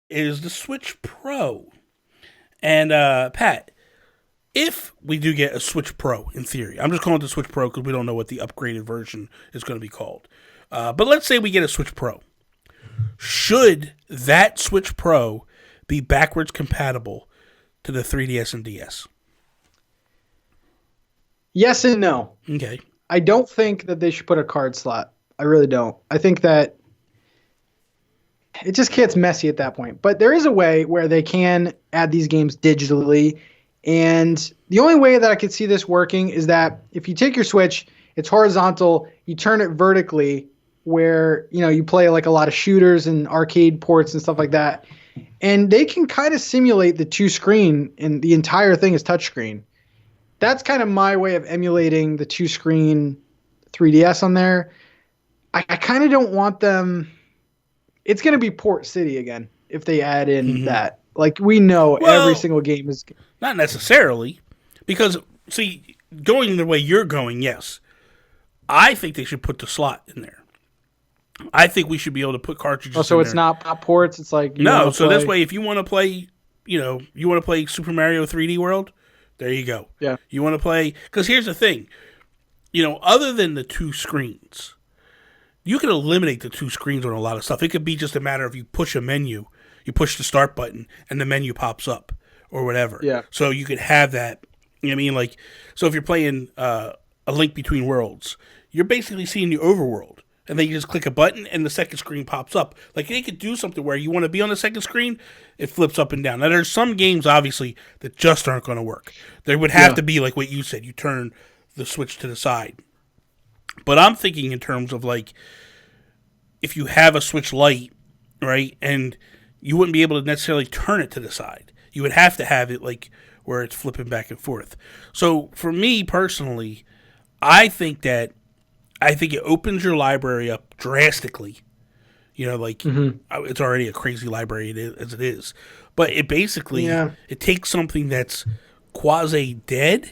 is the Switch Pro. And Pat, if we do get a Switch Pro, in theory, I'm just calling it the Switch Pro because we don't know what the upgraded version is going to be called. But let's say we get a Switch Pro. Should that Switch Pro be backwards compatible to the 3DS and DS? Yes and no. Okay. I don't think that they should put a card slot. I really don't. I think that it just gets messy at that point. But there is a way where they can add these games digitally. And the only way that I could see this working is that if you take your Switch, it's horizontal, you turn it vertically where, you play like a lot of shooters and arcade ports and stuff like that. And they can kind of simulate the two screen and the entire thing is touchscreen. That's kind of my way of emulating the two screen 3DS on there. I kind of don't want them. It's going to be Port City again if they add in that. Like we know every single game is. Not necessarily. Because, see, going the way you're going, yes. I think they should put the slot in there. I think we should be able to put cartridges in there. So it's not pop ports? It's like... No, so this way, if you want to play, you want to play Super Mario 3D World, there you go. Yeah. You want to play... Because here's the thing. Other than the two screens, you can eliminate the two screens on a lot of stuff. It could be just a matter of you push a menu, you push the start button, and the menu pops up, or whatever. Yeah. So you could have that... so if you're playing A Link Between Worlds, you're basically seeing the overworld. And then you just click a button and the second screen pops up. Like they could do something where you want to be on the second screen, it flips up and down. Now there's some games obviously that just aren't going to work. There would have to be like what you said, you turn the Switch to the side. But I'm thinking in terms of like if you have a Switch Lite, right, and you wouldn't be able to necessarily turn it to the side. You would have to have it like where it's flipping back and forth. So for me personally, I think it opens your library up drastically. It's already a crazy library as it is. But it basically, it takes something that's quasi-dead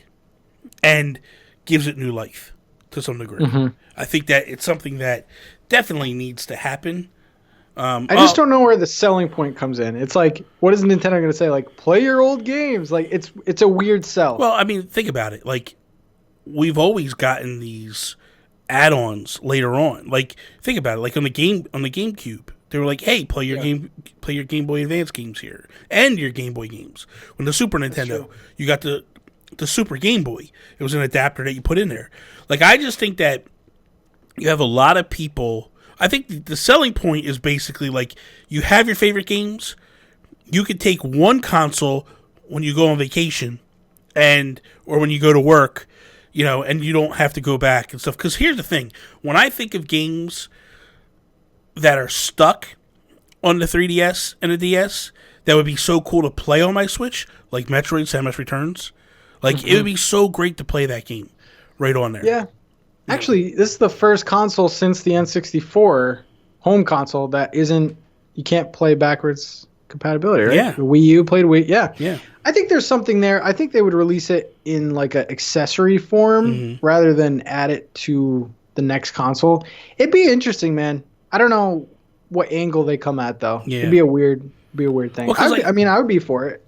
and gives it new life to some degree. I think that it's something that definitely needs to happen. I just don't know where the selling point comes in. It's like, what is Nintendo going to say? Like, play your old games. Like, it's a weird sell. Well, I mean, think about it. Like, we've always gotten these add-ons later on. Like, think about it. Like on the GameCube, they were like, "Hey, play your Game Boy Advance games here and your Game Boy games." When the Super Nintendo, you got the Super Game Boy. It was an adapter that you put in there. Like, I just think that you have a lot of people. I think the selling point is basically like you have your favorite games. You could take one console when you go on vacation, or when you go to work. And you don't have to go back and stuff. Because here's the thing. When I think of games that are stuck on the 3DS and the DS that would be so cool to play on my Switch, like Metroid Samus Returns, it would be so great to play that game right on there. Yeah. Actually, this is the first console since the N64 home console that you can't play backwards compatibility, right? Yeah. The Wii U played Wii. Yeah. Yeah. I think there's something there. I think they would release it in like an accessory form rather than add it to the next console. It'd be interesting, man. I don't know what angle they come at though. Yeah. It'd be a weird thing. Well, I would be for it.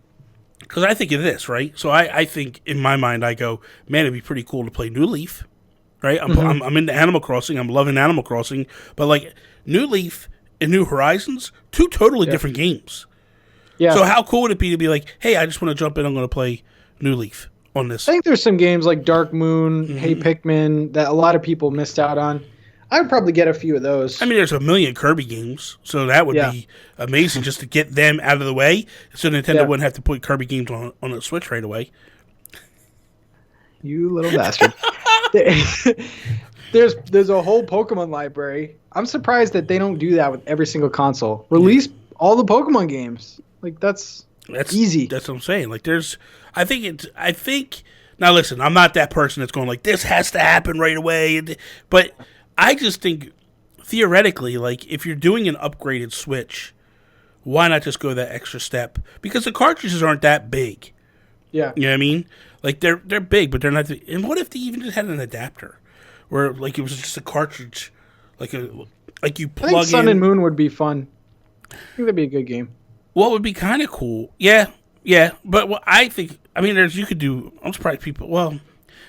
Because I think of this, right? So I think in my mind I go, man, it'd be pretty cool to play New Leaf, right? I'm into Animal Crossing. I'm loving Animal Crossing, but like New Leaf and New Horizons, two totally different games. Yeah. So how cool would it be to be like, hey, I just want to jump in. I'm going to play New Leaf on this. I think there's some games like Dark Moon, Hey Pikmin that a lot of people missed out on. I would probably get a few of those. I mean, there's a million Kirby games, so that would be amazing just to get them out of the way, so Nintendo wouldn't have to put Kirby games on the Switch right away. You little bastard. There's a whole Pokemon library. I'm surprised that they don't do that with every single console. Release all the Pokemon games. Like that's easy. That's what I'm saying. Like I think now listen, I'm not that person that's going like this has to happen right away, but I just think theoretically, like if you're doing an upgraded Switch, why not just go that extra step? Because the cartridges aren't that big. Yeah. You know what I mean? Like they're big, but they're not. And what if they even just had an adapter, where like it was just a cartridge, like you plug in. I think Sun and Moon would be fun. I think that'd be a good game. What would be kind of cool? Yeah, yeah. But what I think, I mean, there's you could do. I'm surprised people. Well, it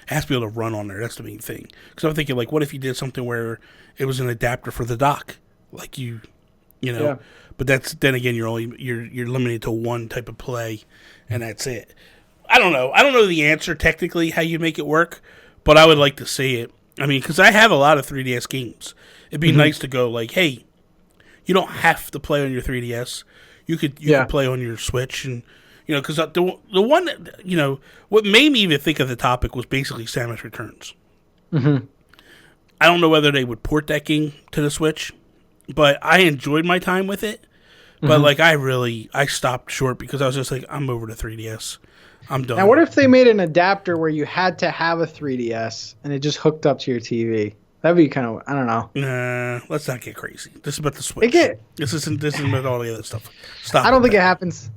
has to be able to run on there. That's the main thing. Because I'm thinking, like, what if you did something where it was an adapter for the dock, like you know. Yeah. But that's then again, you're limited to one type of play, and that's it. I don't know. I don't know the answer technically how you make it work, but I would like to see it. I mean, because I have a lot of 3DS games. It'd be nice to go like, hey, you don't have to play on your 3DS. You could play on your Switch, and because the one that, what made me even think of the topic was basically Samus Returns. Mm-hmm. I don't know whether they would port that game to the Switch, but I enjoyed my time with it. But like I stopped short because I was just like, I'm over to 3DS. I'm done. Now, what if they made an adapter where you had to have a 3DS and it just hooked up to your TV? That'd be kind of, I don't know. Nah, let's not get crazy. This is about the Switch. This isn't about all the other stuff. Stop. I don't think it happens.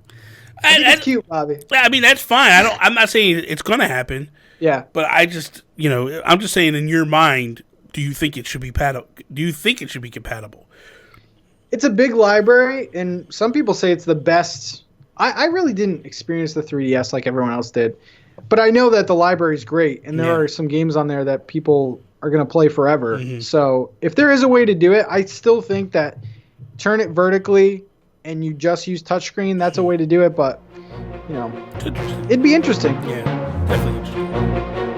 I think it's cute, Bobby. I mean, that's fine. I'm not saying it's gonna happen. Yeah. But I just, I'm just saying, in your mind, do you think it should be compatible? It's a big library, and some people say it's the best. I really didn't experience the 3DS like everyone else did, but I know that the library is great, and there are some games on there that people are going to play forever. Mm-hmm. So if there is a way to do it, I still think that turn it vertically and you just use touchscreen, that's a way to do it, but, it'd be interesting. Yeah, definitely interesting.